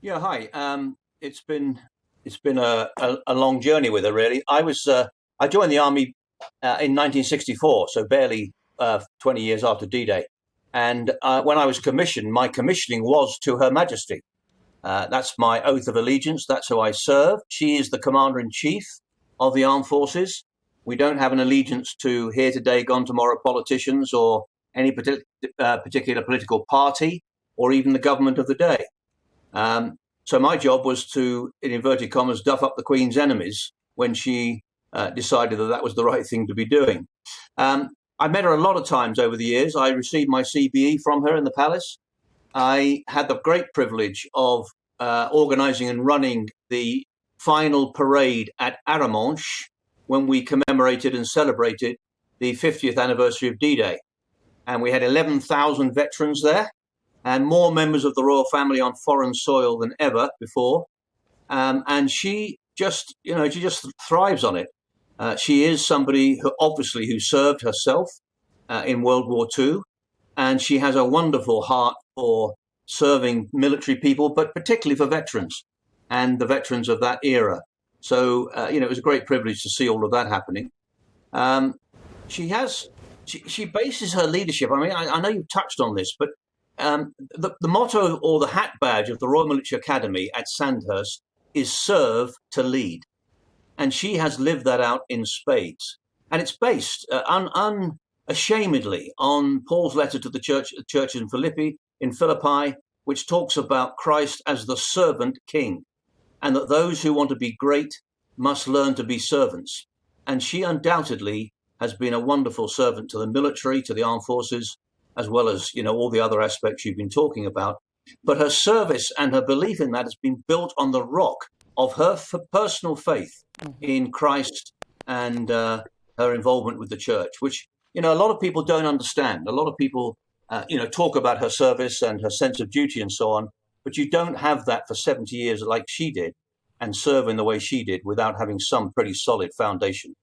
Yeah, hi. It's been a long journey with her, really. I joined the army in 1964, so barely 20 years after D-Day. And when I was commissioned, my commissioning was to Her Majesty. That's my oath of allegiance. That's who I serve. She is the commander in chief of the armed forces. We don't have an allegiance to here today, gone tomorrow politicians or any particular political party or even the government of the day. So my job was to, in inverted commas, duff up the Queen's enemies when she decided that that was the right thing to be doing. I met her a lot of times over the years. I received my CBE from her in the palace. I had the great privilege of organising and running the final parade at Arromanches when we commemorated and celebrated the 50th anniversary of D-Day. And we had 11,000 veterans there and more members of the royal family on foreign soil than ever before. And she just, she just thrives on it. She is somebody who obviously who served herself in World War II, and she has a wonderful heart for serving military people, but particularly for veterans and the veterans of that era. So, it was a great privilege to see all of that happening. Um, she has, she bases her leadership. I mean, I know you've touched on this, but the motto or the hat badge of the Royal Military Academy at Sandhurst is serve to lead. And she has lived that out in spades. And it's based unashamedly on Paul's letter to the churches in Philippi, which talks about Christ as the servant king, and that those who want to be great must learn to be servants. And she undoubtedly has been a wonderful servant to the military, to the armed forces, as well as, all the other aspects you've been talking about. But her service and her belief in that has been built on the rock of her personal faith in Christ and her involvement with the church, which, a lot of people don't understand. A lot of people, talk about her service and her sense of duty and so on, but you don't have that for 70 years like she did and serve in the way she did without having some pretty solid foundation.